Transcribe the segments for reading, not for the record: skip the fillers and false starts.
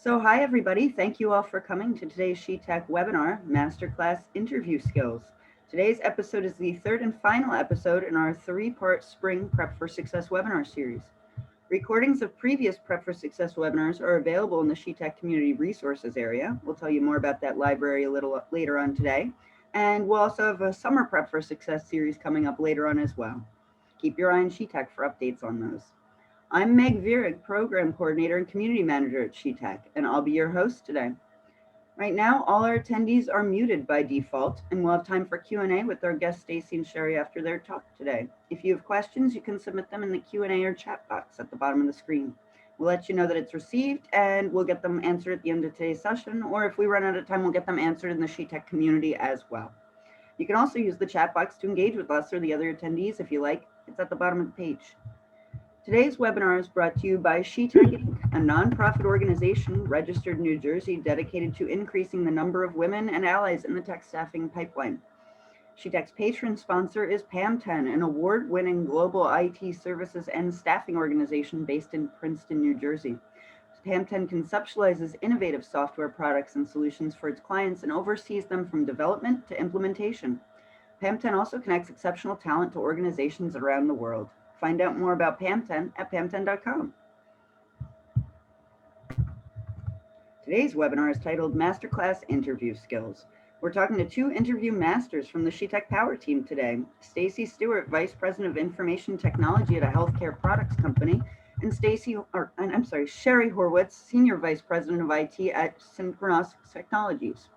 Hi everybody, thank you all for coming to today's SheTek webinar, Masterclass Interview Skills. Today's episode is the third and final episode in our three-part Spring Prep for Success webinar series. Recordings of previous Prep for Success webinars are available in the SheTek Community Resources area. We'll tell you more about that library a little later on today. And we'll also have a Summer Prep for Success series coming up later on as well. Keep your eye on SheTek for updates on those. I'm Meg Vierig, Program Coordinator and Community Manager at SheTek, and I'll be your host today. Right now, all our attendees are muted by default, and we'll have time for Q&A with our guests Stacey and Sheri after their talk today. If you have questions, you can submit them in the Q&A or chat box at the bottom of the screen. We'll let you know that it's received, and we'll get them answered at the end of today's session, or if we run out of time, we'll get them answered in the SheTek community as well. You can also use the chat box to engage with us or the other attendees if you like. It's at the bottom of the page. Today's webinar is brought to you by SheTek Inc., a nonprofit organization registered in New Jersey dedicated to increasing the number of women and allies in the tech staffing pipeline. SheTek's patron sponsor is PAM10, an award-winning global IT services and staffing organization based in Princeton, New Jersey. PAM10 conceptualizes innovative software products and solutions for its clients and oversees them from development to implementation. PAM10 also connects exceptional talent to organizations around the world. Find out more about PAM10 at pam10.com. Today's webinar is titled Masterclass Interview Skills. We're talking to two interview masters from the SheTek Power team today, Stacey Stewart, Vice President of Information Technology at a healthcare products company, and Sheri Horwitz, Senior Vice President of IT at Synchronos Technologies.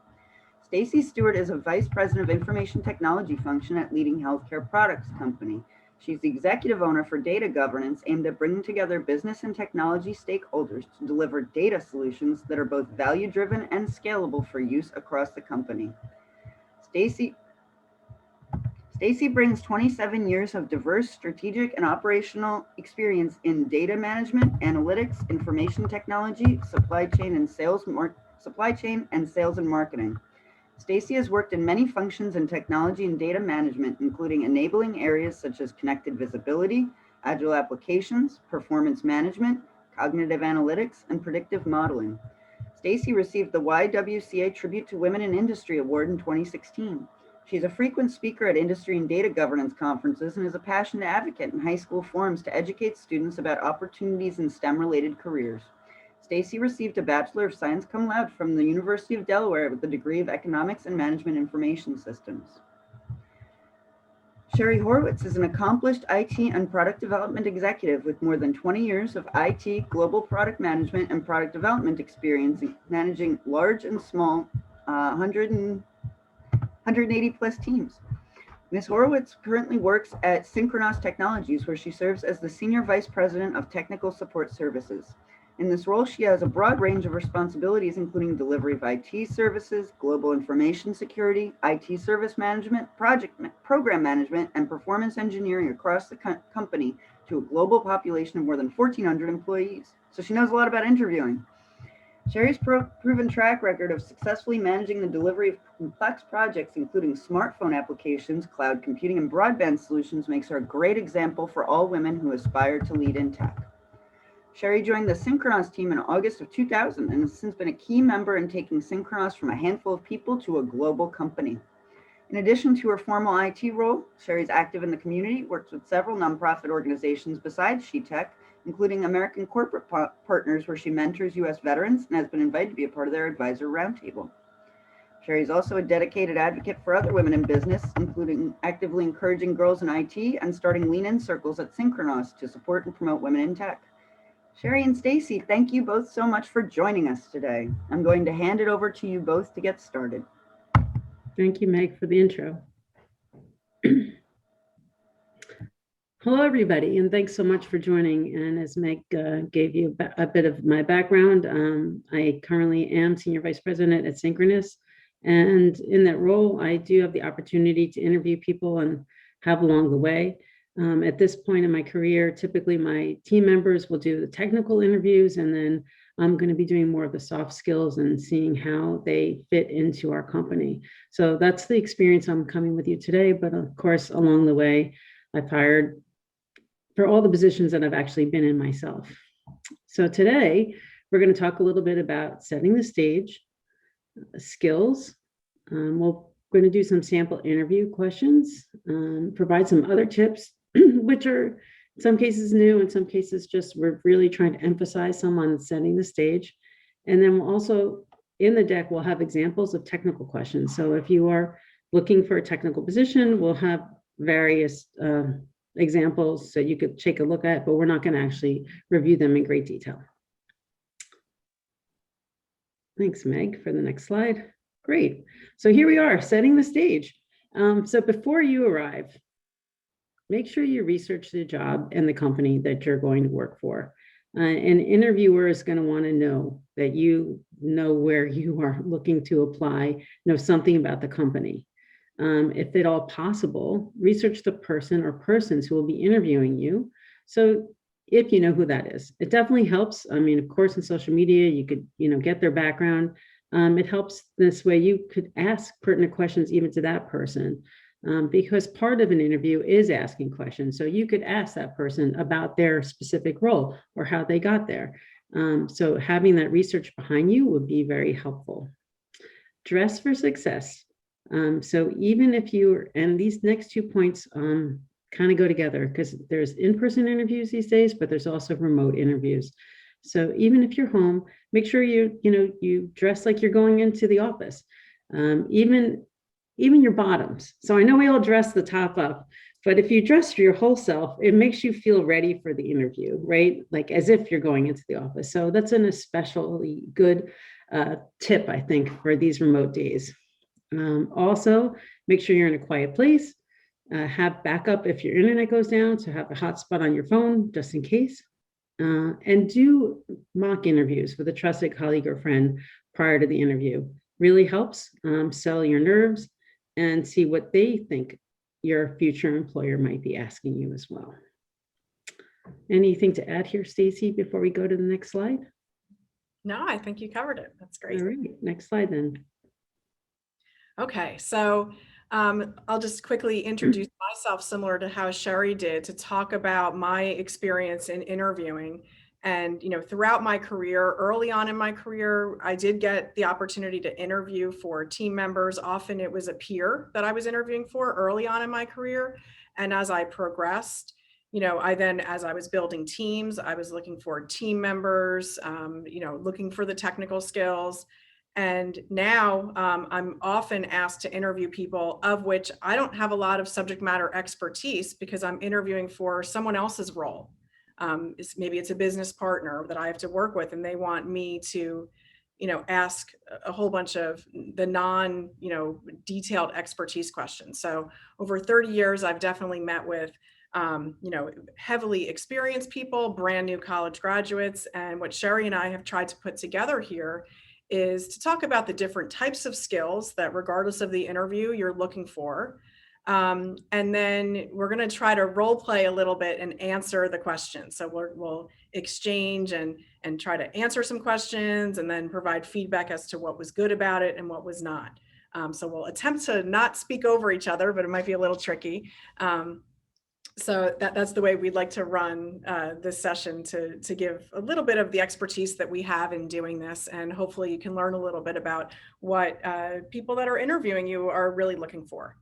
Stacey Stewart is a Vice President of Information Technology function at leading healthcare products company. She's the executive owner for data governance aimed at bringing together business and technology stakeholders to deliver data solutions that are both value-driven and scalable for use across the company. Stacey brings 27 years of diverse strategic and operational experience in data management, analytics, information technology, supply chain and sales and marketing. Stacey has worked in many functions in technology and data management, including enabling areas such as connected visibility, agile applications, performance management, cognitive analytics, and predictive modeling. Stacey received the YWCA Tribute to Women in Industry Award in 2016. She's a frequent speaker at industry and data governance conferences and is a passionate advocate in high school forums to educate students about opportunities in STEM-related careers. Stacey received a Bachelor of Science cum laude from the University of Delaware with the degree of Economics and Management Information Systems. Sheri Horwitz is an accomplished IT and product development executive with more than 20 years of IT, global product management, and product development experience managing large and small 180 plus teams. Ms. Horwitz currently works at Synchronos Technologies, where she serves as the Senior Vice President of Technical Support Services. In this role, she has a broad range of responsibilities, including delivery of IT services, global information security, IT service management, program management, and performance engineering across the company to a global population of more than 1,400 employees. So she knows a lot about interviewing. Sheri's proven track record of successfully managing the delivery of complex projects, including smartphone applications, cloud computing, and broadband solutions, makes her a great example for all women who aspire to lead in tech. Sheri joined the Synchronos team in August of 2000 and has since been a key member in taking Synchronos from a handful of people to a global company. In addition to her formal IT role, Sheri's active in the community, works with several nonprofit organizations besides SheTek, including American Corporate Partners, where she mentors U.S. veterans and has been invited to be a part of their advisor roundtable. Sheri is also a dedicated advocate for other women in business, including actively encouraging girls in IT and starting lean-in circles at Synchronos to support and promote women in tech. Sheri and Stacey, thank you both so much for joining us today. I'm going to hand it over to you both to get started. Thank you, Meg, for the intro. Hello, everybody, and thanks so much for joining. And as Meg gave you a bit of my background, I currently am Senior Vice President at Synchronos. And in that role, I do have the opportunity to interview people and have along the way. At this point in my career, typically my team members will do the technical interviews, and then I'm going to be doing more of the soft skills and seeing how they fit into our company. So that's the experience I'm coming with you today. But of course, along the way, I've hired for all the positions that I've actually been in myself. So today, We're going to talk a little bit about setting the stage, skills. We're going to do some sample interview questions, provide some other tips, which are in some cases new, in some cases just we're really trying to emphasize some on setting the stage. And then we'll also, in the deck, we'll have examples of technical questions. So if you are looking for a technical position, we'll have various examples so you could take a look at, but we're not going to actually review them in great detail. Thanks, Meg, for the next slide. Great. So here we are, setting the stage. So before you arrive, make sure you research the job and the company that you're going to work for. An interviewer is going to want to know that you know where you are looking to apply, know something about the company. If at all possible, research the person or persons who will be interviewing you. So if you know who that is, it definitely helps. I mean, of course, in social media, you could, get their background. It helps this way. You could ask pertinent questions even to that person, because part of an interview is asking questions. So you could ask that person about their specific role or how they got there. So having that research behind you would be very helpful. Dress for success. So even if and these next 2 points kind of go together, because there's in-person interviews these days, but there's also remote interviews. So even if you're home, make sure you dress like you're going into the office. Even your bottoms. So I know we all dress the top up, but if you dress your whole self, it makes you feel ready for the interview, right? Like as if you're going into the office. So that's an especially good tip, I think, for these remote days. Also, make sure you're in a quiet place. Have backup if your internet goes down, so have a hotspot on your phone just in case. And do mock interviews with a trusted colleague or friend prior to the interview. Really helps settle your nerves and see what they think your future employer might be asking you as well. Anything to add here, Stacey, before we go to the next slide? No, I think you covered it. That's great. All right, next slide then. Okay, so I'll just quickly introduce myself similar to how Sheri did, to talk about my experience in interviewing. And, throughout my career, early on in my career, I did get the opportunity to interview for team members. Often it was a peer that I was interviewing for early on in my career. And as I progressed, as I was building teams, I was looking for team members, looking for the technical skills. And now I'm often asked to interview people of which I don't have a lot of subject matter expertise, because I'm interviewing for someone else's role. Maybe it's a business partner that I have to work with, and they want me to, ask a whole bunch of the detailed expertise questions. So over 30 years, I've definitely met with, heavily experienced people, brand new college graduates. And what Sheri and I have tried to put together here is to talk about the different types of skills that, regardless of the interview, you're looking for. And then we're going to try to role play a little bit and answer the questions. So we'll exchange and try to answer some questions, and then provide feedback as to what was good about it and what was not. So we'll attempt to not speak over each other, but it might be a little tricky. So that's the way we'd like to run this session, to give a little bit of the expertise that we have in doing this. And hopefully you can learn a little bit about what people that are interviewing you are really looking for.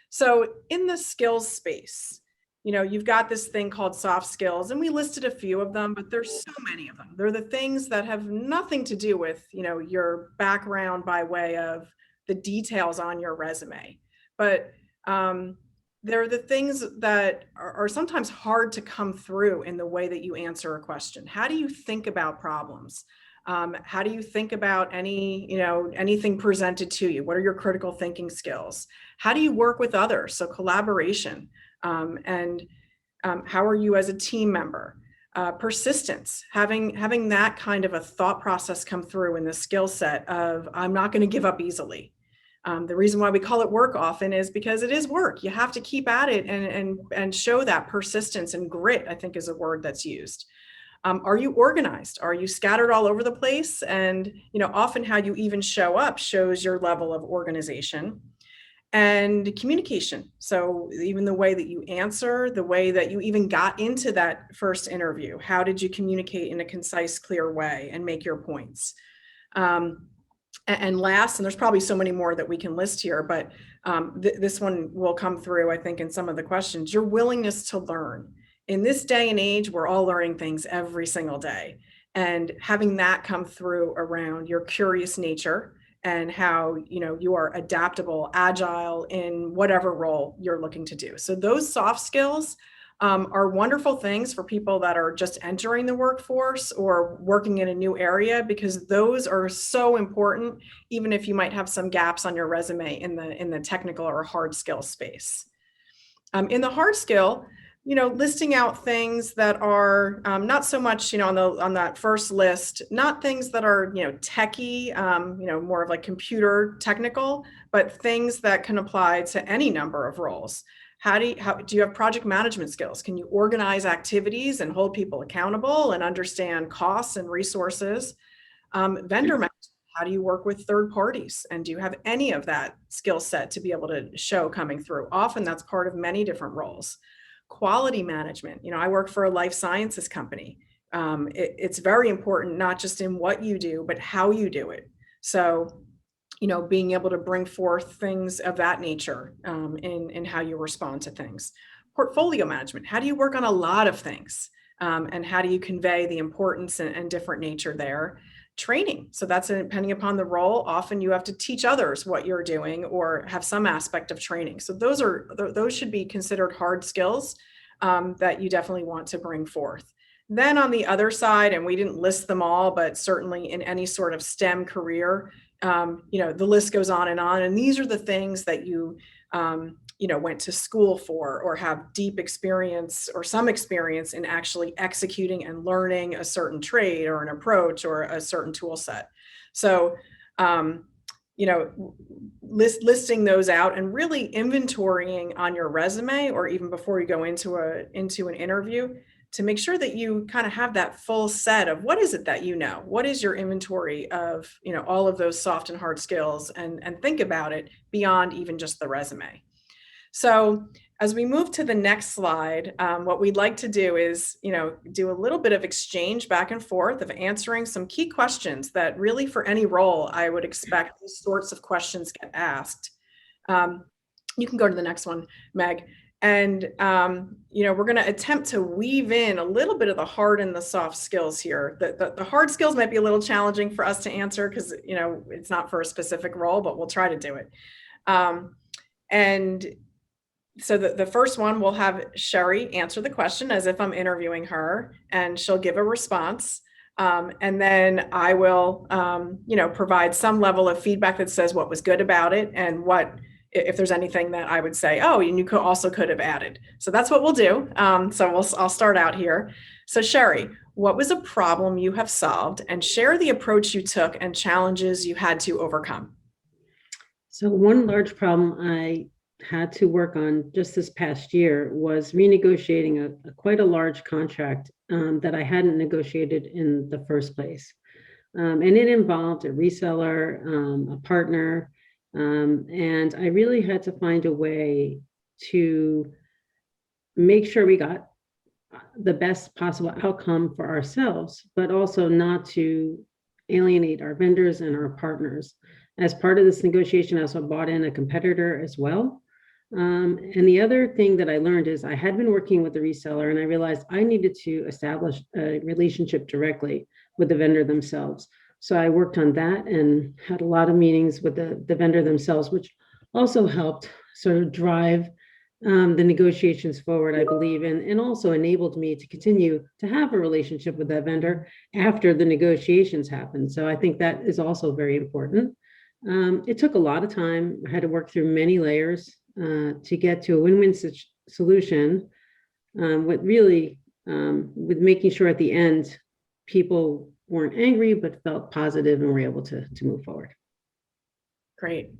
So in the skills space, you've got this thing called soft skills, and we listed a few of them, but there's so many of them. They're the things that have nothing to do with, your background by way of the details on your resume. But they're the things that are sometimes hard to come through in the way that you answer a question. How do you think about problems? How do you think about anything presented to you? What are your critical thinking skills? How do you work with others? So collaboration, and how are you as a team member? Persistence, having that kind of a thought process come through in the skill set of, I'm not going to give up easily. The reason why we call it work often is because it is work. You have to keep at it and show that persistence, and grit, I think, is a word that's used. Are you organized? Are you scattered all over the place? And often how you even show up shows your level of organization. and communication. So even the way that you answer, the way that you even got into that first interview, how did you communicate in a concise, clear way and make your points? And last, and there's probably so many more that we can list here, but this one will come through, I think, in some of the questions, your willingness to learn. In this day and age, we're all learning things every single day. And having that come through around your curious nature and how, you are adaptable, agile in whatever role you're looking to do. So those soft skills are wonderful things for people that are just entering the workforce or working in a new area, because those are so important, even if you might have some gaps on your resume in the technical or hard skill space. In the hard skill, listing out things that are not so much, on that first list, not things that are, techie, more of like computer technical, but things that can apply to any number of roles. Do you have project management skills? Can you organize activities and hold people accountable and understand costs and resources? Vendor management. How do you work with third parties? And do you have any of that skill set to be able to show coming through? Often that's part of many different roles. Quality management. I work for a life sciences company. It's very important, not just in what you do, but how you do it. So, being able to bring forth things of that nature in how you respond to things. Portfolio management. How do you work on a lot of things? And how do you convey the importance and different nature there? Training. So that's depending upon the role. Often you have to teach others what you're doing or have some aspect of training. So those should be considered hard skills that you definitely want to bring forth. Then on the other side, and we didn't list them all, but certainly in any sort of STEM career, the list goes on. And these are the things that you went to school for or have deep experience or some experience in actually executing and learning a certain trade or an approach or a certain tool set. So, listing those out and really inventorying on your resume or even before you go into an interview to make sure that you kind of have that full set of what is it that what is your inventory of, all of those soft and hard skills and think about it beyond even just the resume. So as we move to the next slide, what we'd like to do is, do a little bit of exchange back and forth of answering some key questions that really for any role, I would expect these sorts of questions get asked. You can go to the next one, Meg. And, we're going to attempt to weave in a little bit of the hard and the soft skills here. The hard skills might be a little challenging for us to answer because, it's not for a specific role, but we'll try to do it. And so the first one, we'll have Sheri answer the question as if I'm interviewing her, and she'll give a response. And then I will, provide some level of feedback that says what was good about it and if there's anything that I would say, oh, and you could have added. So that's what we'll do. I'll start out here. So Sheri, what was a problem you have solved, and share the approach you took and challenges you had to overcome? So one large problem I had to work on just this past year was renegotiating quite a large contract that I hadn't negotiated in the first place. And it involved a reseller, a partner, and I really had to find a way to make sure we got the best possible outcome for ourselves, but also not to alienate our vendors and our partners. As part of this negotiation, I also brought in a competitor as well. And the other thing that I learned is I had been working with the reseller, and I realized I needed to establish a relationship directly with the vendor themselves. So I worked on that and had a lot of meetings with the vendor themselves, which also helped sort of drive the negotiations forward, I believe, and also enabled me to continue to have a relationship with that vendor after the negotiations happened. So I think that is also very important. It took a lot of time. I had to work through many layers to get to a win-win solution with making sure at the end people weren't angry but felt positive and were able to move forward. Great.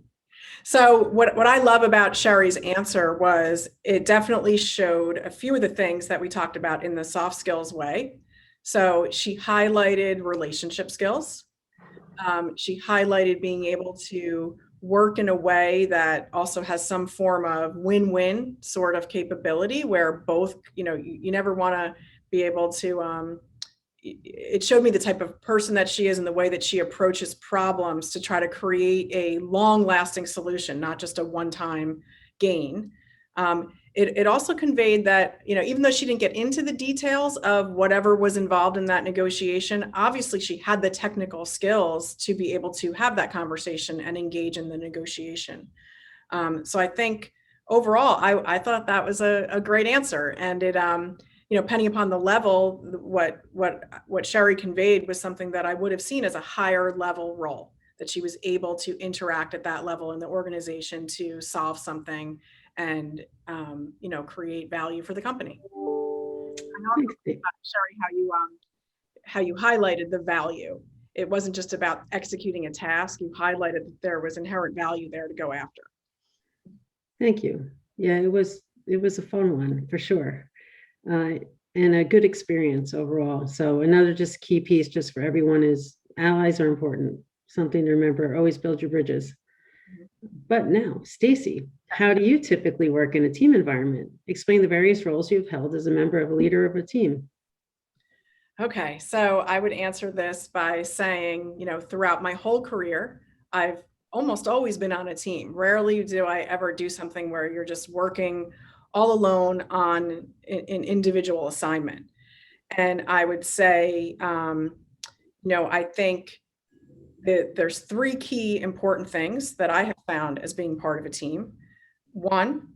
So what I love about Sheri's answer was it definitely showed a few of the things that we talked about in the soft skills way. So she highlighted relationship skills. She highlighted being able to work in a way that also has some form of win-win sort of capability where both, you never want to be able to, it showed me the type of person that she is and the way that she approaches problems to try to create a long-lasting solution, not just a one-time gain. It also conveyed that, even though she didn't get into the details of whatever was involved in that negotiation, obviously she had the technical skills to be able to have that conversation and engage in the negotiation. So I think overall, I thought that was a great answer. And it, depending upon the level, what Sheri conveyed was something that I would have seen as a higher level role, that she was able to interact at that level in the organization to solve something and create value for the company. I know, Sheri, how you highlighted the value. It wasn't just about executing a task. You highlighted that there was inherent value there to go after. Thank you. Yeah, it was a fun one for sure, and a good experience overall. So another just key piece just for everyone is allies are important. Something to remember. Always build your bridges. But now, Stacey, how do you typically work in a team environment? Explain the various roles you've held as a member of a leader of a team. Okay, so I would answer this by saying, throughout my whole career, I've almost always been on a team. Rarely do I ever do something where you're just working all alone on an individual assignment. And I would say, I think that there's three key important things that I have found as being part of a team. One,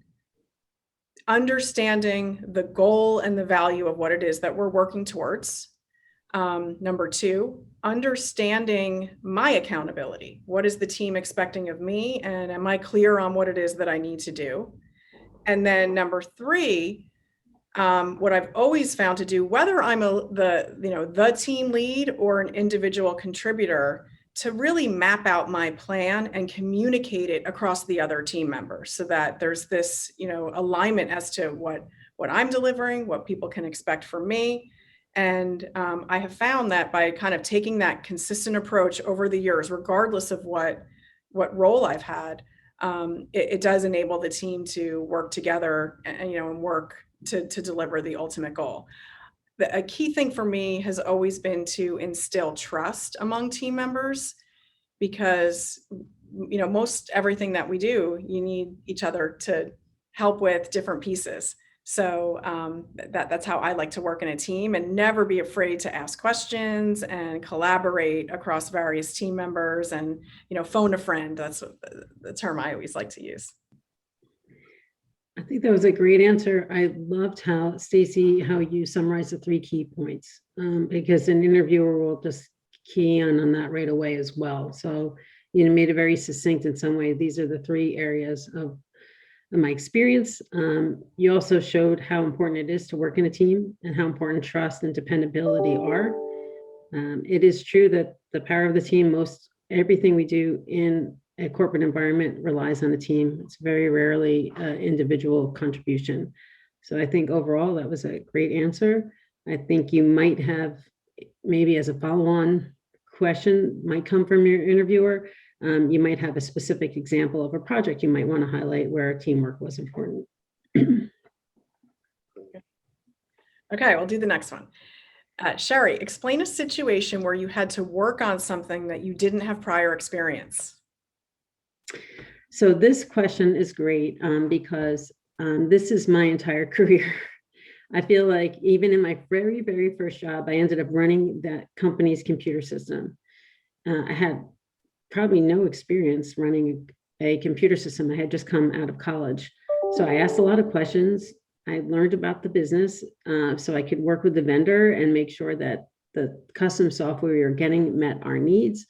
understanding the goal and the value of what it is that we're working towards. Number two, understanding my accountability. What is the team expecting of me? And am I clear on what it is that I need to do? And then number three, what I've always found to do, whether I'm the team lead or an individual contributor, to really map out my plan and communicate it across the other team members so that there's this, alignment as to what I'm delivering, what people can expect from me. And I have found that by kind of taking that consistent approach over the years, regardless of what role I've had, it does enable the team to work together and work to deliver the ultimate goal. A key thing for me has always been to instill trust among team members, because most everything that we do, you need each other to help with different pieces. So that's how I like to work in a team, and never be afraid to ask questions and collaborate across various team members, and phone a friend. That's the term I always like to use. I think that was a great answer. I loved how, Stacey, how you summarized the three key points, because an interviewer will just key on that right away as well. So you made it very succinct in some way. These are the three areas of my experience. You also showed how important it is to work in a team and how important trust and dependability are. It is true that the power of the team, everything we do in a corporate environment relies on a team. It's very rarely individual contribution. So I think overall that was a great answer. I think you might have, maybe as a follow-on question might come from your interviewer, you might have a specific example of a project you might want to highlight where teamwork was important. Okay, we'll do the next one. Sheri, explain a situation where you had to work on something that you didn't have prior experience. So this question is great because this is my entire career. I feel like even in my very, very first job, I ended up running that company's computer system. I had probably no experience running a computer system. I had just come out of college. So I asked a lot of questions. I learned about the business so I could work with the vendor and make sure that the custom software we were getting met our needs.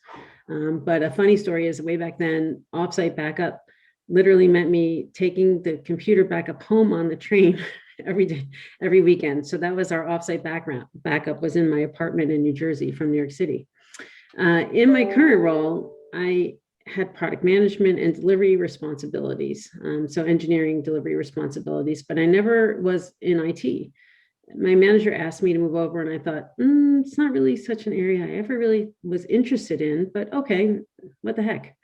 But a funny story is, way back then, offsite backup literally meant me taking the computer backup home on the train every day, every weekend. So that was our offsite backup was in my apartment in New Jersey from New York City. In my current role, I had product management and delivery responsibilities. So engineering delivery responsibilities, but I never was in IT. My manager asked me to move over, and I thought, it's not really such an area I ever really was interested in, but okay, what the heck.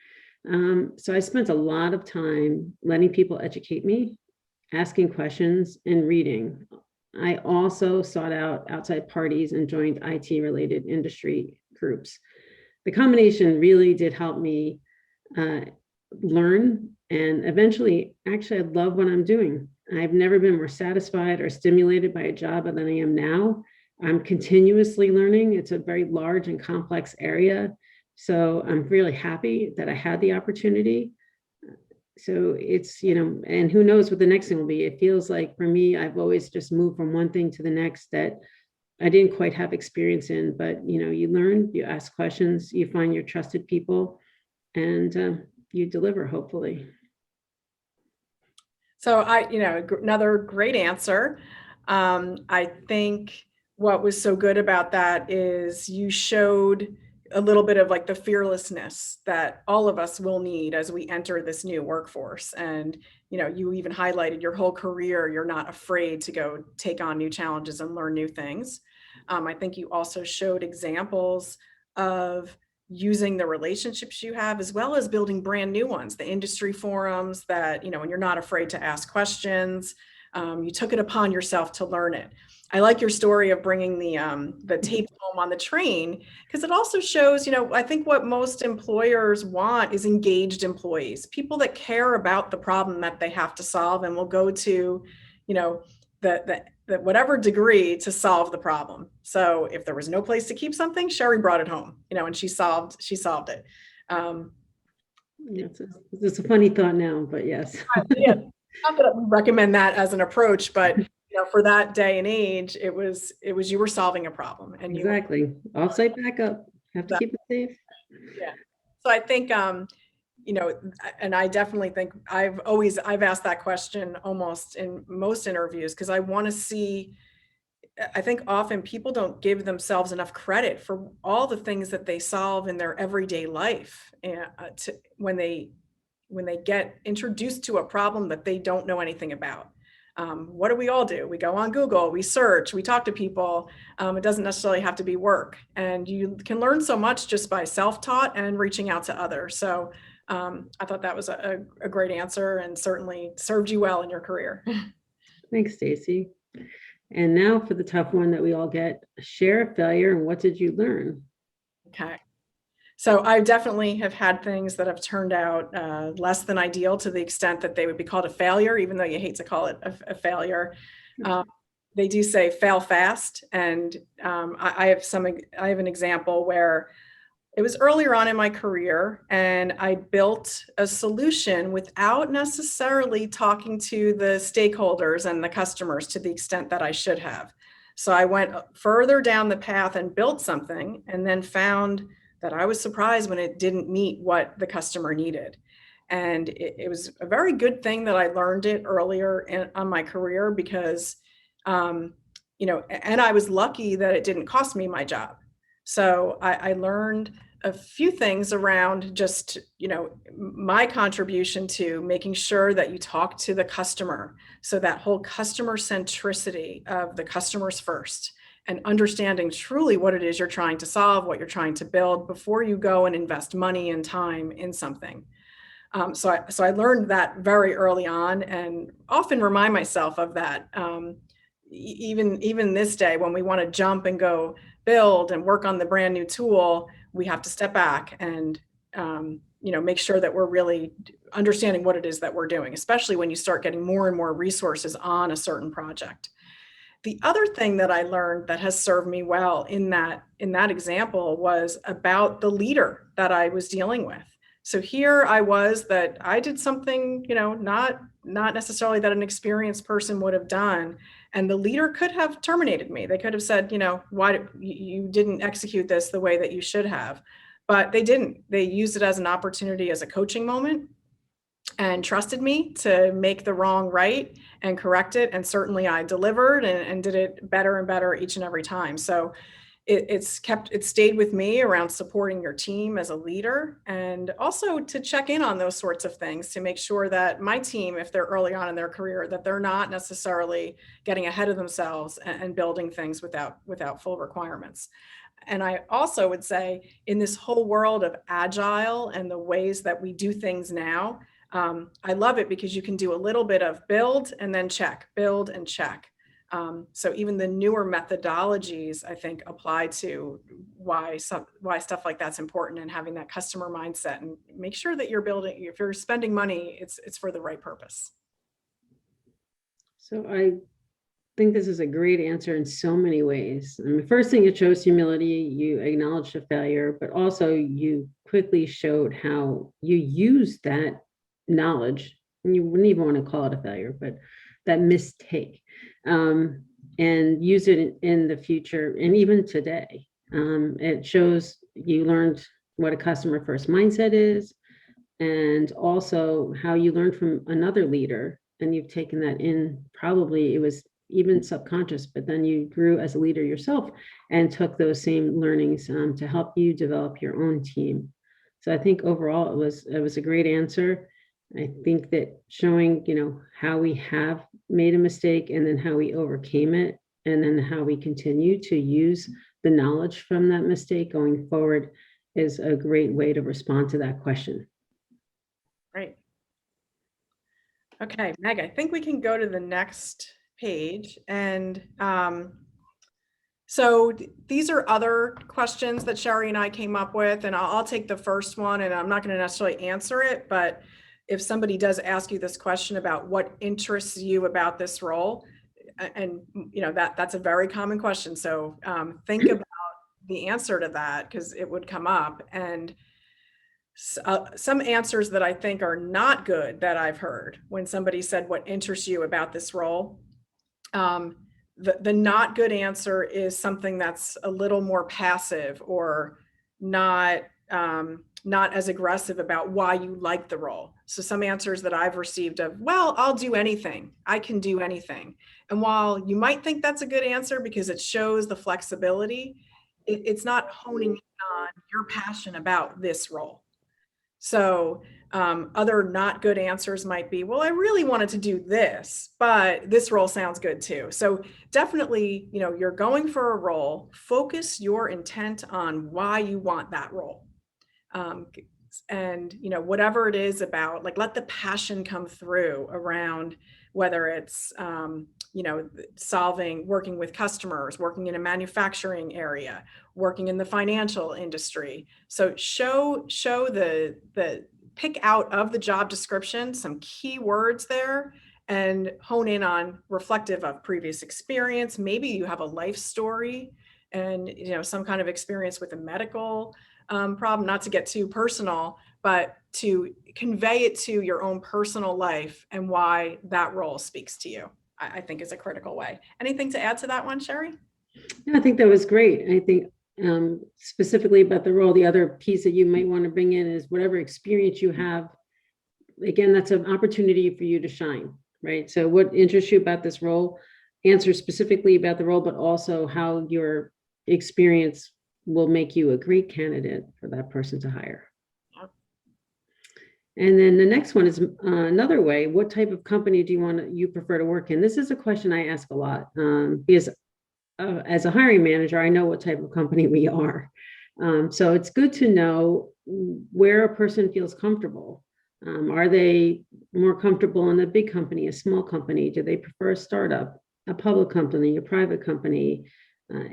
So I spent a lot of time letting people educate me, asking questions, and reading. I also sought out outside parties and joined IT-related industry groups. The combination really did help me learn, and eventually, actually, I love what I'm doing. I've never been more satisfied or stimulated by a job than I am now. I'm continuously learning. It's a very large and complex area. So I'm really happy that I had the opportunity. So it's, and who knows what the next thing will be. It feels like for me, I've always just moved from one thing to the next that I didn't quite have experience in, but you learn, you ask questions, you find your trusted people, and you deliver, hopefully. So another great answer. I think what was so good about that is you showed a little bit of like the fearlessness that all of us will need as we enter this new workforce. And, you even highlighted your whole career. You're not afraid to go take on new challenges and learn new things. I think you also showed examples of using the relationships you have, as well as building brand new ones, the industry forums that, when you're not afraid to ask questions, you took it upon yourself to learn it. I like your story of bringing the tape home on the train, because it also shows, I think what most employers want is engaged employees, people that care about the problem that they have to solve and will go to, the whatever degree to solve the problem. So if there was no place to keep something, Sheri brought it home, and she solved it. It's a funny thought now, but yes. Yeah, not that we recommend that as an approach, but for that day and age, it was you were solving a problem, and exactly. Offsite backup. Have to keep it safe. Yeah. So I think and I definitely think I've asked that question almost in most interviews, because I want to see. I think often people don't give themselves enough credit for all the things that they solve in their everyday life, and when they get introduced to a problem that they don't know anything about. What do we all do? We go on Google, we search, we talk to people. It doesn't necessarily have to be work, and you can learn so much just by self-taught and reaching out to others. So I thought that was a great answer, and certainly served you well in your career. Thanks, Stacey. And now for the tough one that we all get: share a failure and what did you learn? Okay. So I definitely have had things that have turned out less than ideal, to the extent that they would be called a failure, even though you hate to call it a failure. They do say fail fast. And I have an example where it was earlier on in my career, and I built a solution without necessarily talking to the stakeholders and the customers to the extent that I should have. So I went further down the path and built something, and then found that I was surprised when it didn't meet what the customer needed. And it was a very good thing that I learned it earlier on my career, because, and I was lucky that it didn't cost me my job. So I learned a few things around just, my contribution to making sure that you talk to the customer. So that whole customer centricity of the customers first, and understanding truly what it is you're trying to solve, what you're trying to build, before you go and invest money and time in something. So I learned that very early on, and often remind myself of that. Even this day, when we want to jump and go build and work on the brand new tool, we have to step back and make sure that we're really understanding what it is that we're doing, especially when you start getting more and more resources on a certain project. The other thing that I learned that has served me well in that example was about the leader that I was dealing with. So here I was, that I did something, not necessarily that an experienced person would have done. And the leader could have terminated me. They could have said, why you didn't execute this the way that you should have. But they didn't. They used it as an opportunity, as a coaching moment, and trusted me to make the wrong right and correct it. And certainly I delivered and did it better and better each and every time. So it stayed with me around supporting your team as a leader, and also to check in on those sorts of things, to make sure that my team, if they're early on in their career, that they're not necessarily getting ahead of themselves and building things without full requirements. And I also would say in this whole world of agile and the ways that we do things now, I love it because you can do a little bit of build and then check, build and check. So even the newer methodologies, I think, apply to why stuff like that's important, and having that customer mindset, and make sure that you're building, if you're spending money, it's for the right purpose. So I think this is a great answer in so many ways. I mean, first thing, it shows humility. You acknowledge the failure, but also you quickly showed how you use that knowledge, and you wouldn't even want to call it a failure, but that mistake, and use it in the future and even today. It shows you learned what a customer first mindset is, and also how you learned from another leader, and you've taken that in. Probably it was even subconscious, but then you grew as a leader yourself and took those same learnings to help you develop your own team. So I think overall it was a great answer. I think that showing, how we have made a mistake and then how we overcame it, and then how we continue to use the knowledge from that mistake going forward is a great way to respond to that question. Great. Okay, Meg, I think we can go to the next page. And so these are other questions that Sheri and I came up with, and I'll take the first one, and I'm not going to necessarily answer it, but if somebody does ask you this question about what interests you about this role, and that's a very common question. So think about the answer to that, because it would come up. And some answers that I think are not good that I've heard when somebody said, what interests you about this role? The not good answer is something that's a little more passive, or not as aggressive about why you like the role. So some answers that I've received of, well, I'll do anything. I can do anything. And while you might think that's a good answer because it shows the flexibility, it's not honing in on your passion about this role. So other not good answers might be, well, I really wanted to do this, but this role sounds good too. So definitely, you're going for a role, focus your intent on why you want that role. And, whatever it is about, like, let the passion come through around whether it's, working with customers, working in a manufacturing area, working in the financial industry. So pick out of the job description some key words there, and hone in on reflective of previous experience. Maybe you have a life story and, some kind of experience with a medical problem, not to get too personal, but to convey it to your own personal life and why that role speaks to you, I think is a critical way. Anything to add to that one, Sheri? Yeah, I think that was great. I think specifically about the role, the other piece that you might want to bring in is whatever experience you have. Again, that's an opportunity for you to shine, right? So what interests you about this role, answer specifically about the role, but also how your experience will make you a great candidate for that person to hire. Yep. And then the next one is another way. What type of company do you prefer to work in? This is a question I ask a lot because as a hiring manager, I know what type of company we are. So it's good to know where a person feels comfortable. Are they more comfortable in a big company, a small company? Do they prefer a startup, a public company, a private company?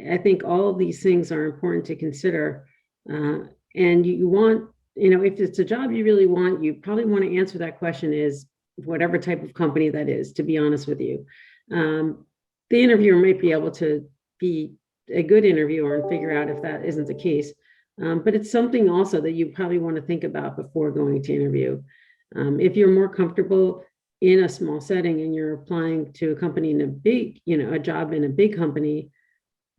I think all of these things are important to consider. And you want, if it's a job you really want, you probably want to answer that question is whatever type of company that is, to be honest with you. The interviewer might be able to be a good interviewer and figure out if that isn't the case. But it's something also that you probably want to think about before going to interview. If you're more comfortable in a small setting and you're applying to a company in a big, a job in a big company,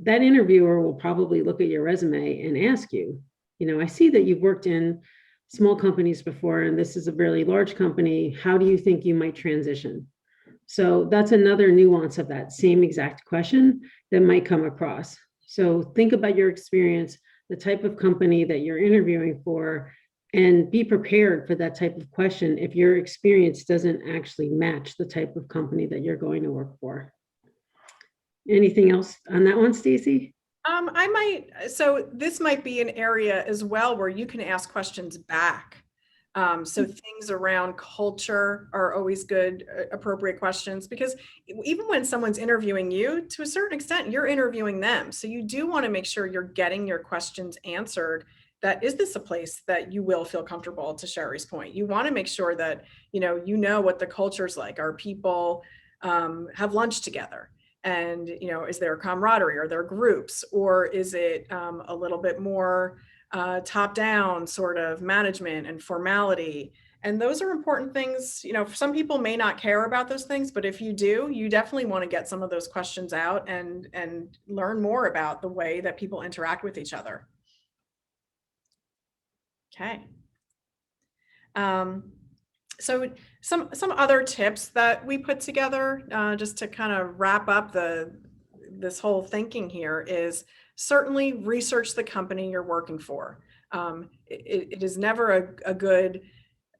that interviewer will probably look at your resume and ask you, I see that you've worked in small companies before, and this is a really large company. How do you think you might transition? So that's another nuance of that same exact question that might come across. So think about your experience, the type of company that you're interviewing for, and be prepared for that type of question if your experience doesn't actually match the type of company that you're going to work for. Anything else on that one, Stacey? So this might be an area as well where you can ask questions back. So things around culture are always good, appropriate questions, because even when someone's interviewing you, to a certain extent, you're interviewing them. So you do want to make sure you're getting your questions answered. That is this a place that you will feel comfortable, to Sheri's point? You want to make sure that, you know what the culture's like. Are people have lunch together? And, is there camaraderie? Are there groups? Or is it a little bit more top down sort of management and formality? And those are important things. Some people may not care about those things, but if you do, you definitely want to get some of those questions out and learn more about the way that people interact with each other. Okay. So some other tips that we put together just to kind of wrap up this whole thinking here is certainly research the company you're working for. It is never a good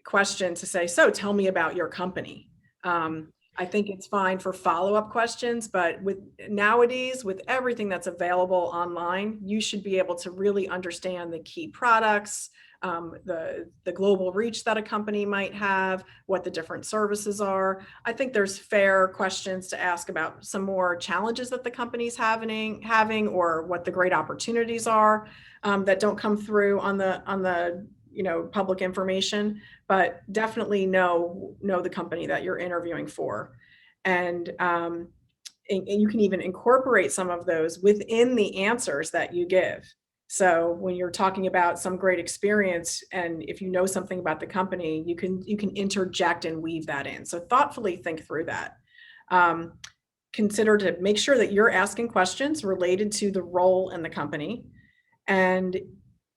question to say, so tell me about your company. I think it's fine for follow-up questions, but nowadays, with everything that's available online, you should be able to really understand the key products, the global reach that a company might have, what the different services are. I think there's fair questions to ask about some more challenges that the company's having, or what the great opportunities are that don't come through on the public information, but definitely know the company that you're interviewing for. And you can even incorporate some of those within the answers that you give. So when you're talking about some great experience, and if you know something about the company, you can interject and weave that in. So thoughtfully think through that. Consider to make sure that you're asking questions related to the role in the company, and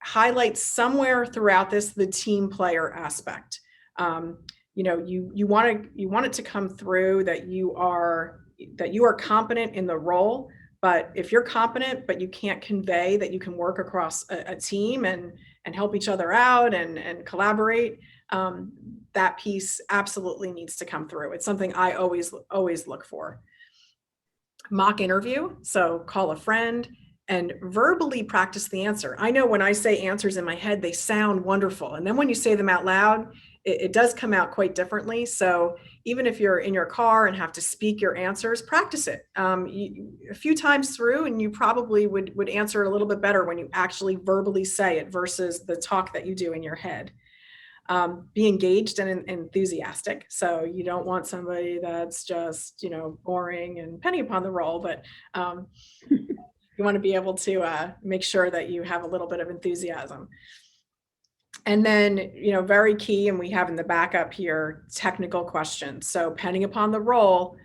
highlight somewhere throughout this the team player aspect. You want it to come through that you are competent in the role. But if you're competent, but you can't convey that you can work across a team and help each other out and collaborate, that piece absolutely needs to come through. It's something I always look for. Mock interview. So call a friend and verbally practice the answer. I know when I say answers in my head, they sound wonderful. And then when you say them out loud, it does come out quite differently. So even if you're in your car and have to speak your answers, practice it a few times through, and you probably would answer a little bit better when you actually verbally say it versus the talk that you do in your head. Be engaged and enthusiastic. So you don't want somebody that's just, boring and penny upon the roll, but you want to be able to make sure that you have a little bit of enthusiasm. And then, very key, and we have in the backup here, technical questions. So depending upon the role,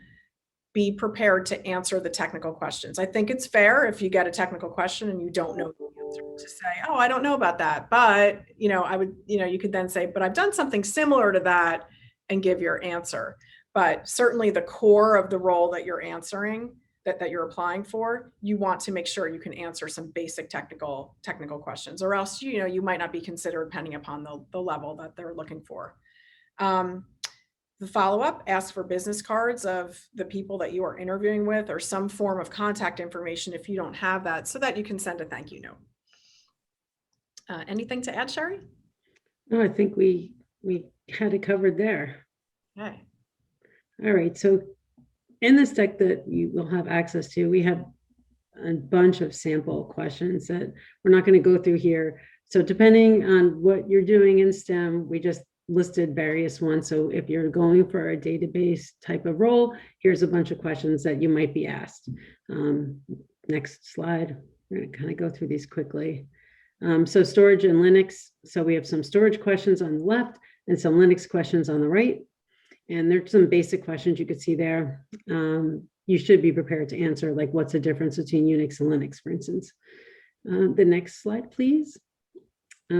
be prepared to answer the technical questions. I think it's fair if you get a technical question and you don't know the answer to say, oh, I don't know about that. But, you could then say, but I've done something similar to that, and give your answer. But certainly the core of the role that you're answering, that you're applying for, you want to make sure you can answer some basic technical questions, or else, you might not be considered depending upon the level that they're looking for. The follow-up, ask for business cards of the people that you are interviewing with, or some form of contact information if you don't have that, so that you can send a thank you note. Anything to add, Sheri? No, I think we had it covered there. Okay. All right. So in this deck that you will have access to, we have a bunch of sample questions that we're not going to go through here. So depending on what you're doing in STEM, we just listed various ones. So if you're going for a database type of role, here's a bunch of questions that you might be asked. Next slide. We're going to kind of go through these quickly. So storage and Linux. So we have some storage questions on the left and some Linux questions on the right. And there's some basic questions you could see there. You should be prepared to answer, like what's the difference between Unix and Linux, for instance. The next slide, please.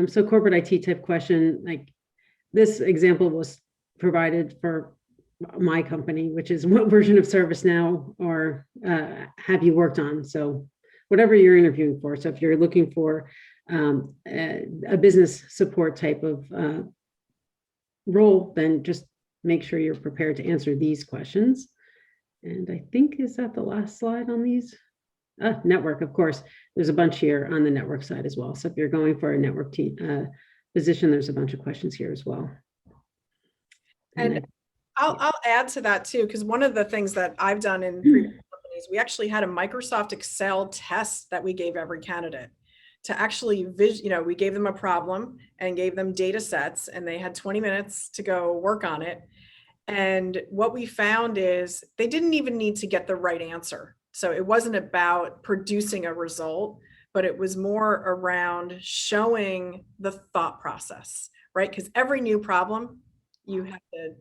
So corporate IT type question, like this example was provided for my company, which is what version of ServiceNow or have you worked on? So whatever you're interviewing for. So if you're looking for a business support type of role, then just make sure you're prepared to answer these questions. And I think, is that the last slide on these? Network, of course. There's a bunch here on the network side as well. So if you're going for a network position, there's a bunch of questions here as well. And I'll add to that too, because one of the things that I've done in previous companies, we actually had a Microsoft Excel test that we gave every candidate to actually, we gave them a problem and gave them data sets, and they had 20 minutes to go work on it. And what we found is they didn't even need to get the right answer. So it wasn't about producing a result, but it was more around showing the thought process, right? Because every new problem, you have to,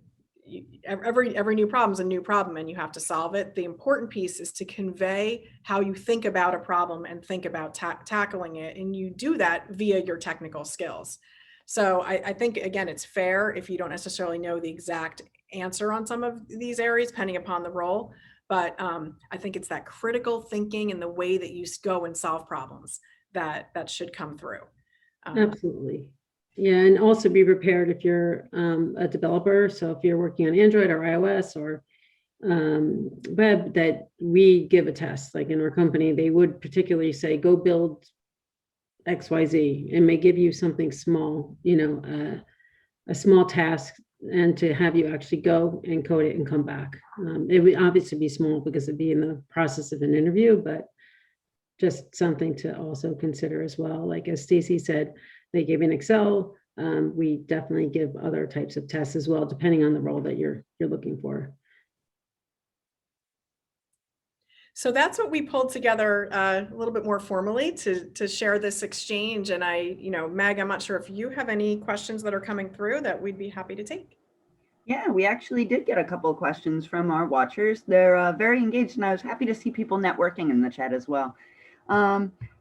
every new problem is a new problem and you have to solve it. The important piece is to convey how you think about a problem and think about tackling it. And you do that via your technical skills. So I think, again, it's fair if you don't necessarily know the exact answer on some of these areas, depending upon the role. But I think it's that critical thinking and the way that you go and solve problems that should come through. Absolutely. Yeah, and also be prepared if you're a developer. So if you're working on Android or iOS or web, that we give a test. Like in our company, they would particularly say, go build XYZ, and may give you something small, a small task, and to have you actually go and code it and come back. It would obviously be small because it'd be in the process of an interview, but just something to also consider as well. Like as Stacey said, they gave an Excel. We definitely give other types of tests as well, depending on the role that you're looking for. So that's what we pulled together a little bit more formally to share this exchange. And Meg, I'm not sure if you have any questions that are coming through that we'd be happy to take. Yeah, we actually did get a couple of questions from our watchers. They're very engaged, and I was happy to see people networking in the chat as well.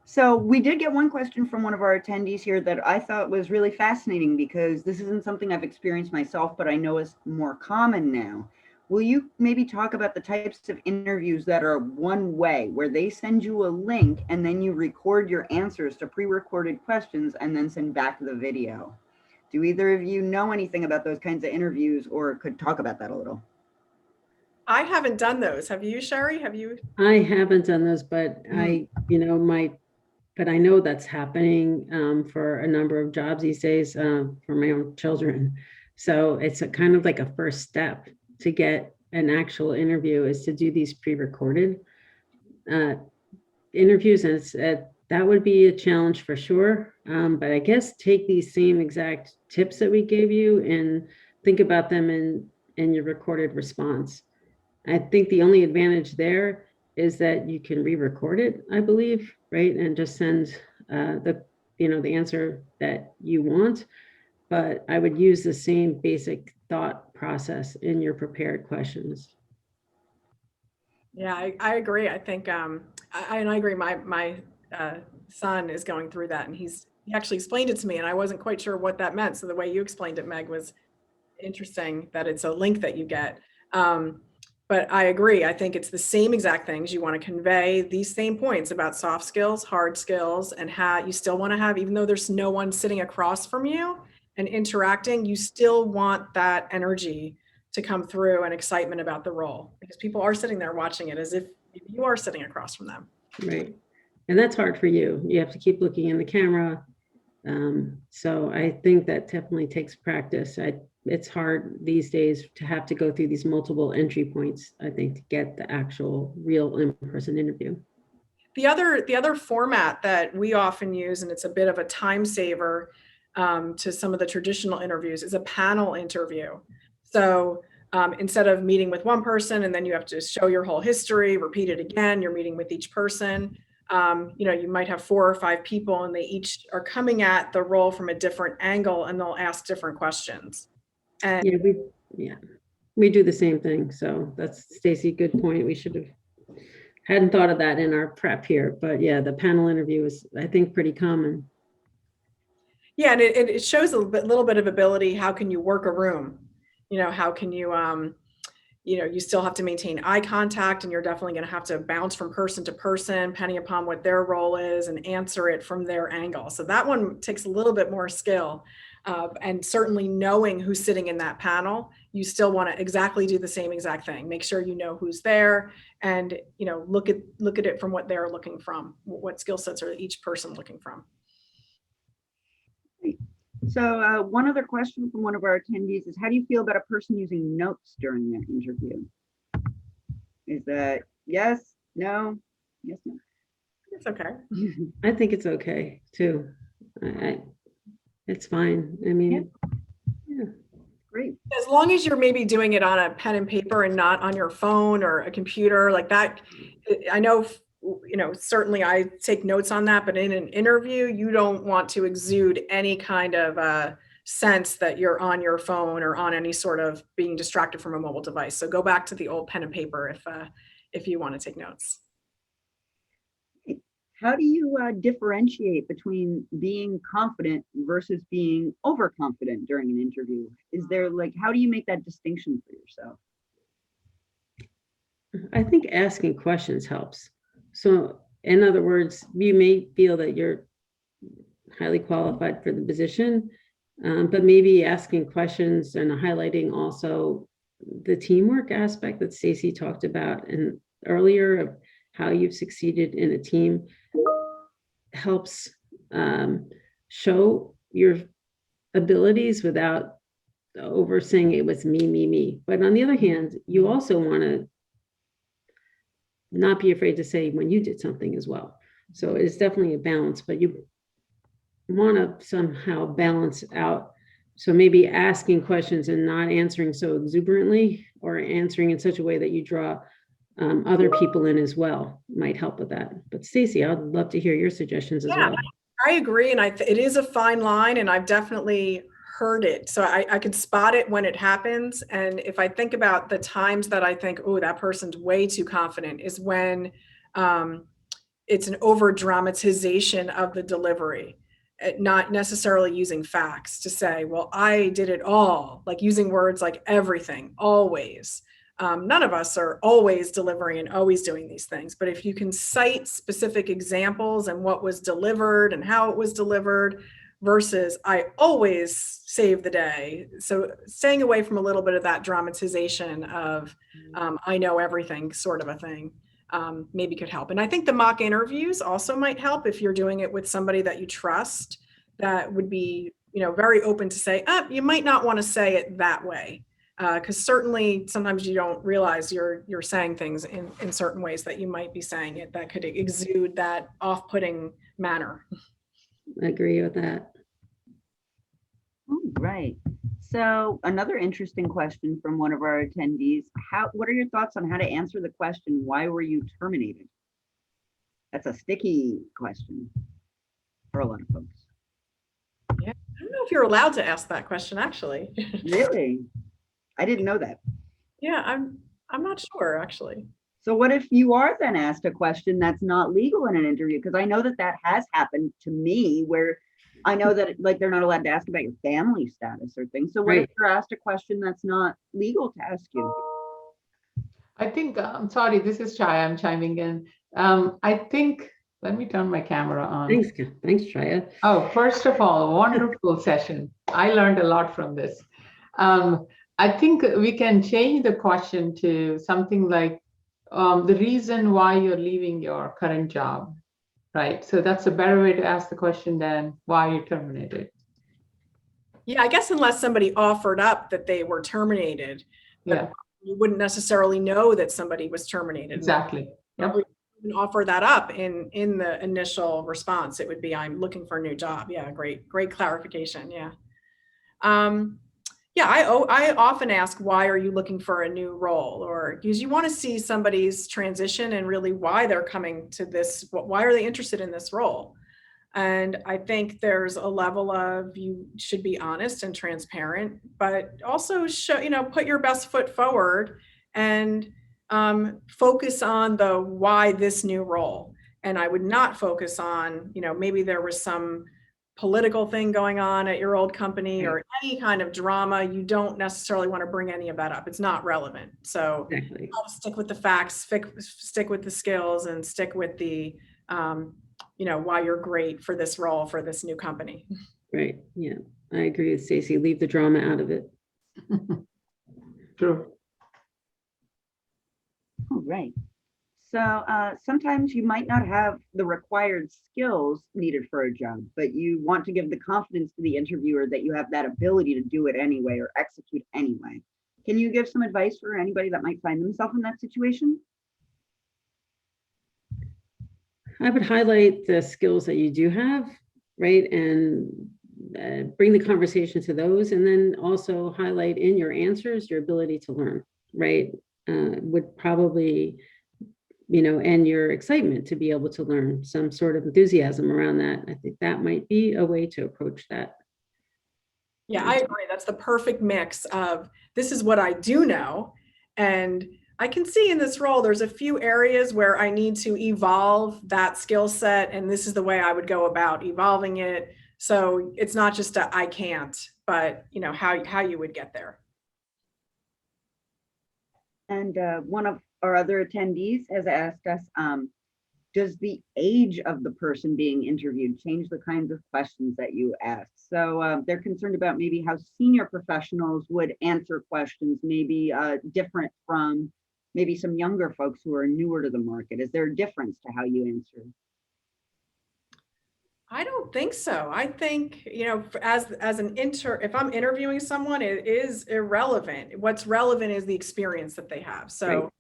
So we did get one question from one of our attendees here that I thought was really fascinating, because this isn't something I've experienced myself, but I know is more common now. Will you maybe talk about the types of interviews that are one way, where they send you a link and then you record your answers to pre-recorded questions and then send back the video? Do either of you know anything about those kinds of interviews, or could talk about that a little? I haven't done those. Have you, Sheri? Have you? I haven't done those, but but I know that's happening for a number of jobs these days for my own children. So it's a kind of like a first step to get an actual interview, is to do these pre-recorded interviews. And that would be a challenge for sure. But I guess take these same exact tips that we gave you and think about them in your recorded response. I think the only advantage there is that you can re-record it, I believe, right? And just send the answer that you want. But I would use the same basic thought process in your prepared questions. Yeah, I agree. I think, I agree. My son is going through that, and he actually explained it to me, and I wasn't quite sure what that meant. So the way you explained it, Meg, was interesting, that it's a link that you get. But I agree. I think it's the same exact things. You want to convey these same points about soft skills, hard skills, and how you still want to have, even though there's no one sitting across from you and interacting, you still want that energy to come through and excitement about the role, because people are sitting there watching it as if you are sitting across from them. Right. And that's hard for you. You have to keep looking in the camera. So I think that definitely takes practice. It's hard these days to have to go through these multiple entry points, I think, to get the actual real in-person interview. The other format that we often use, and it's a bit of a time saver to some of the traditional interviews, is a panel interview. So instead of meeting with one person and then you have to show your whole history, repeat it again, you're meeting with each person. You might have 4 or 5 people, and they each are coming at the role from a different angle, and they'll ask different questions. And we do the same thing. So that's, Stacey, good point. We hadn't thought of that in our prep here, but yeah, the panel interview is, I think, pretty common. Yeah, and it shows a little bit of ability. How can you work a room? How can you, you still have to maintain eye contact, and you're definitely going to have to bounce from person to person, depending upon what their role is, and answer it from their angle. So that one takes a little bit more skill. And certainly knowing who's sitting in that panel, you still want to exactly do the same exact thing. Make sure you know who's there, and look at it from what they're looking from. What skill sets are each person looking from? So one other question from one of our attendees is, how do you feel about a person using notes during their interview? Is that yes, no, yes, no? It's okay. I think it's okay too. It's fine. I mean, yeah. Great. As long as you're maybe doing it on a pen and paper and not on your phone or a computer like that. I know, certainly I take notes on that, but in an interview, you don't want to exude any kind of sense that you're on your phone or on any sort of being distracted from a mobile device. So go back to the old pen and paper if you want to take notes. How do you differentiate between being confident versus being overconfident during an interview? Is there how do you make that distinction for yourself? I think asking questions helps. So in other words, you may feel that you're highly qualified for the position, but maybe asking questions and highlighting also the teamwork aspect that Stacey talked about earlier of how you've succeeded in a team helps show your abilities without over saying it was me. But on the other hand, you also want to not be afraid to say when you did something as well. So it's definitely a balance, but you want to somehow balance out. So maybe asking questions and not answering so exuberantly, or answering in such a way that you draw other people in as well might help with that. But Stacey, I'd love to hear your suggestions as well. I agree. And it is a fine line, and I've definitely heard it. So I could spot it when it happens. And if I think about the times that I think, oh, that person's way too confident, is when it's an over dramatization of the delivery, not necessarily using facts to say, well, I did it all, like using words like everything, always. None of us are always delivering and always doing these things. But if you can cite specific examples and what was delivered and how it was delivered versus I always save the day. So staying away from a little bit of that dramatization of I know everything sort of a thing maybe could help. And I think the mock interviews also might help if you're doing it with somebody that you trust, that would be very open to say, you might not want to say it that way. Because certainly sometimes you don't realize you're saying things in certain ways that you might be saying it that could exude that off-putting manner. I agree with that. Oh, right. So another interesting question from one of our attendees. What are your thoughts on how to answer the question, why were you terminated? That's a sticky question for a lot of folks. Yeah, I don't know if you're allowed to ask that question, actually. Really? I didn't know that. Yeah, I'm not sure, actually. So what if you are then asked a question that's not legal in an interview? Because I know that has happened to me, where I know that they're not allowed to ask about your family status or things. So what if you're asked a question that's not legal to ask you? I think, I'm sorry, this is Chaya, I'm chiming in. I think, let me turn my camera on. Thanks, Chaya. Oh, first of all, wonderful session. I learned a lot from this. I think we can change the question to something like the reason why you're leaving your current job, right? So that's a better way to ask the question than why you terminated. Yeah, I guess unless somebody offered up that they were terminated, yeah, you wouldn't necessarily know that somebody was terminated. Exactly. Yep. You can offer that up in the initial response. It would be, I'm looking for a new job. Yeah, great clarification. Yeah. Yeah, I often ask, why are you looking for a new role? Or because you want to see somebody's transition and really why they're coming to this, why are they interested in this role? And I think there's a level of, you should be honest and transparent, but also show, put your best foot forward and focus on the why this new role. And I would not focus on, maybe there was some political thing going on at your old company or any kind of drama. You don't necessarily want to bring any of that up. It's not relevant. So Exactly. stick with the facts, stick with the skills, and stick with the, why you're great for this role, for this new company. Right. Yeah. I agree with Stacey. Leave the drama out of it. True. All right. So sometimes you might not have the required skills needed for a job, but you want to give the confidence to the interviewer that you have that ability to do it anyway or execute anyway. Can you give some advice for anybody that might find themselves in that situation? I would highlight the skills that you do have, right? And bring the conversation to those, and then also highlight in your answers your ability to learn, right? Would probably, and your excitement to be able to learn, some sort of enthusiasm around that. I think that might be a way to approach that. Yeah, I agree. That's the perfect mix of, this is what I do know. And I can see in this role, there's a few areas where I need to evolve that skill set. And this is the way I would go about evolving it. So it's not just a, I can't, but how you would get there. And one of our other attendees has asked us, does the age of the person being interviewed change the kinds of questions that you ask? So they're concerned about maybe how senior professionals would answer questions, maybe different from maybe some younger folks who are newer to the market. Is there a difference to how you answer? I don't think so. I think, if I'm interviewing someone, it is irrelevant. What's relevant is the experience that they have. So,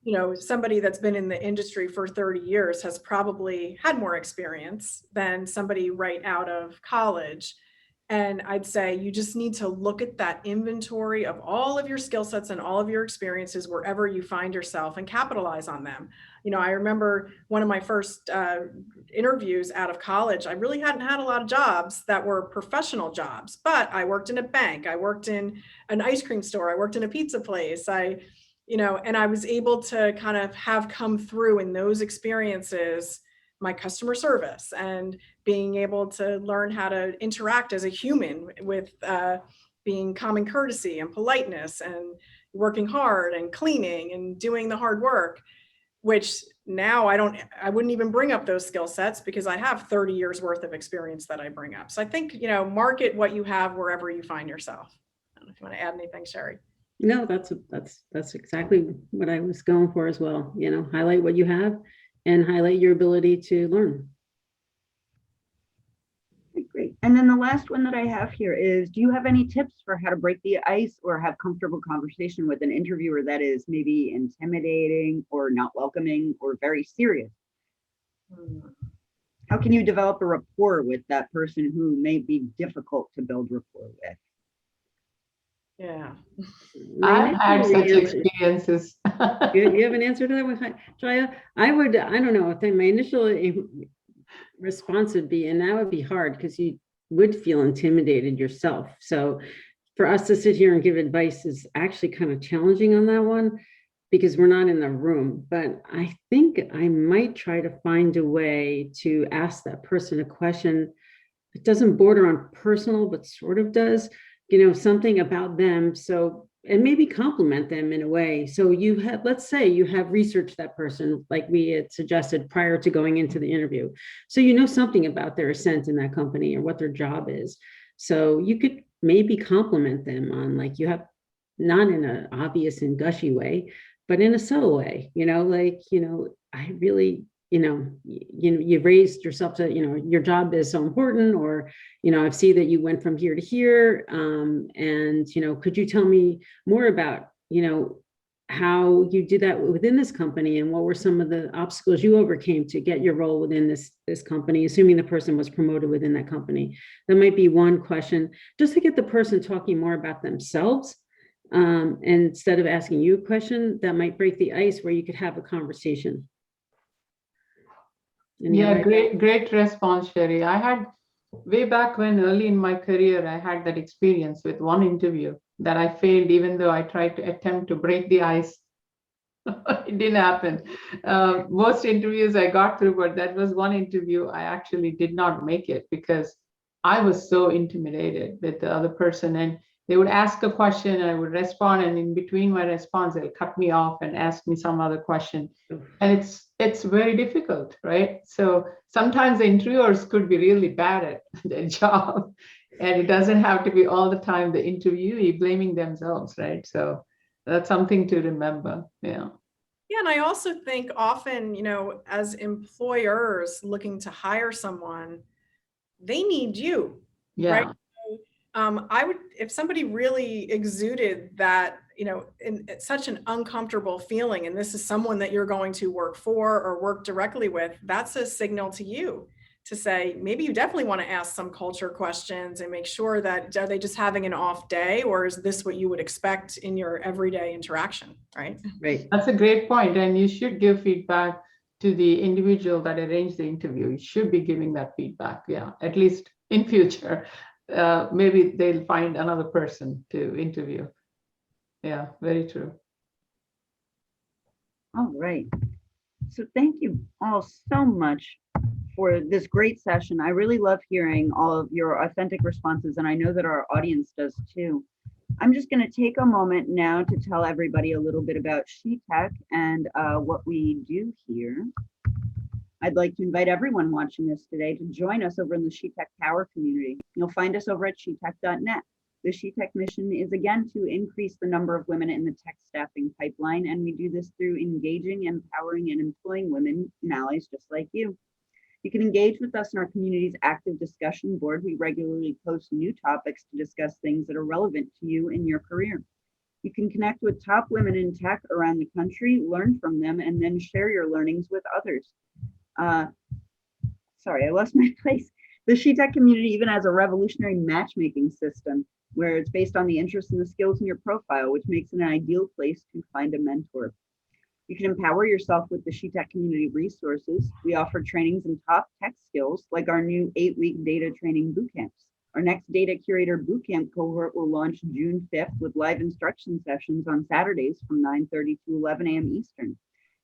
right. Somebody that's been in the industry for 30 years has probably had more experience than somebody right out of college. And I'd say you just need to look at that inventory of all of your skill sets and all of your experiences wherever you find yourself and capitalize on them. I remember one of my first interviews out of college, I really hadn't had a lot of jobs that were professional jobs, but I worked in a bank, I worked in an ice cream store, I worked in a pizza place, and I was able to kind of have come through in those experiences my customer service and being able to learn how to interact as a human with being common courtesy and politeness and working hard and cleaning and doing the hard work, which now I wouldn't even bring up those skill sets because I have 30 years worth of experience that I bring up. So I think, market what you have wherever you find yourself. I don't know if you want to add anything, Sheri. No, that's exactly what I was going for as well. Highlight what you have and highlight your ability to learn. Great. And then the last one that I have here is, do you have any tips for how to break the ice or have comfortable conversation with an interviewer that is maybe intimidating or not welcoming or very serious? How can you develop a rapport with that person who may be difficult to build rapport with? Yeah. I've had such experiences. You have an answer to that one, Jaya? I don't know, I think my initial response would be, and that would be hard because you would feel intimidated yourself. So for us to sit here and give advice is actually kind of challenging on that one because we're not in the room. But I think I might try to find a way to ask that person a question that doesn't border on personal, but sort of does, something about them. So, and maybe compliment them in a way. So let's say you have researched that person, like we had suggested prior to going into the interview. So something about their ascent in that company or what their job is. So you could maybe compliment them on, like, you have, not in an obvious and gushy way, but in a subtle way, I really, you've raised yourself to, your job is so important, or, I see that you went from here to here. And, could you tell me more about, how you did that within this company and what were some of the obstacles you overcame to get your role within this company, assuming the person was promoted within that company? That might be one question, just to get the person talking more about themselves. And instead of asking you a question that might break the ice where you could have a conversation. Yeah, great response, Sheri. I had, way back when, early in my career, I had that experience with one interview that I failed, even though I tried to attempt to break the ice. It didn't happen. Most interviews I got through, but that was one interview I actually did not make it because I was so intimidated with the other person. And they would ask a question and I would respond, and in between my response, they'll cut me off and ask me some other question. And it's very difficult, right? So sometimes the interviewers could be really bad at their job. And it doesn't have to be all the time the interviewee blaming themselves, right? So that's something to remember. Yeah. Yeah, and I also think often, as employers looking to hire someone, they need you, right? Yeah. I would, if somebody really exuded that, it's such an uncomfortable feeling, and this is someone that you're going to work for or work directly with, that's a signal to you to say, maybe you definitely want to ask some culture questions and make sure that, are they just having an off day, or is this what you would expect in your everyday interaction, right? Right. That's a great point. And you should give feedback to the individual that arranged the interview. You should be giving that feedback. Yeah, at least in future. Maybe they'll find another person to interview. Yeah, very true. All right. So thank you all so much for this great session. I really love hearing all of your authentic responses, and I know that our audience does too. I'm just going to take a moment now to tell everybody a little bit about SheTek and what we do here. I'd like to invite everyone watching this today to join us over in the SheTek Power community. You'll find us over at shetek.net. The SheTek mission is again to increase the number of women in the tech staffing pipeline, and we do this through engaging, empowering, and employing women and allies just like you. You can engage with us in our community's active discussion board. We regularly post new topics to discuss things that are relevant to you in your career. You can connect with top women in tech around the country, learn from them, and then share your learnings with others. Sorry, I lost my place. The SheTek community even has a revolutionary matchmaking system where it's based on the interests and the skills in your profile, which makes it an ideal place to find a mentor. You can empower yourself with the SheTek community resources. We offer trainings in top tech skills, like our new 8-week data training bootcamps. Our next data curator bootcamp cohort will launch June 5th with live instruction sessions on Saturdays from 9:30 to 11 a.m. Eastern.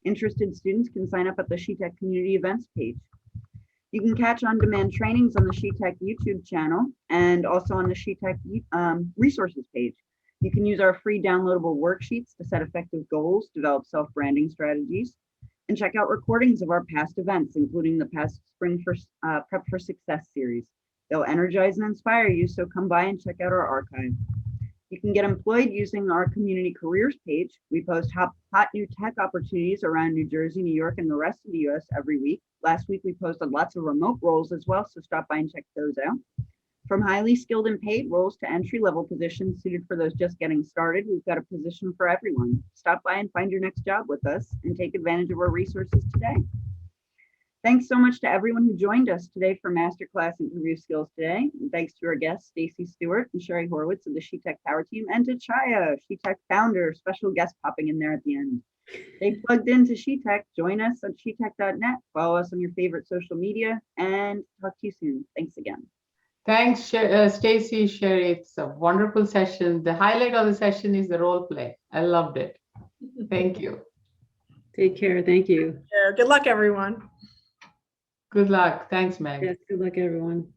Interested students can sign up at the SheTek community events page. You can catch on-demand trainings on the SheTek YouTube channel and also on the SheTek resources page. You can use our free downloadable worksheets to set effective goals, develop self-branding strategies, and check out recordings of our past events, including the past Spring Prep for Success series. They'll energize and inspire you, so come by and check out our archive. You can get employed using our community careers page. We post hot new tech opportunities around New Jersey, New York, and the rest of the US every week. Last week, we posted lots of remote roles as well, so stop by and check those out. From highly skilled and paid roles to entry-level positions suited for those just getting started, we've got a position for everyone. Stop by and find your next job with us and take advantage of our resources today. Thanks so much to everyone who joined us today for Masterclass Interview Skills today. And thanks to our guests, Stacey Stewart and Sheri Horwitz of the SheTek Power Team, and to Chaya, SheTek founder, special guest popping in there at the end. Stay plugged into SheTek. Join us at shetek.net. Follow us on your favorite social media, and talk to you soon. Thanks again. Thanks, Stacey, Sheri. It's a wonderful session. The highlight of the session is the role play. I loved it. Thank you. Take care. Thank you. Good luck, everyone. Good luck. Thanks, Meg. Yes, good luck, everyone.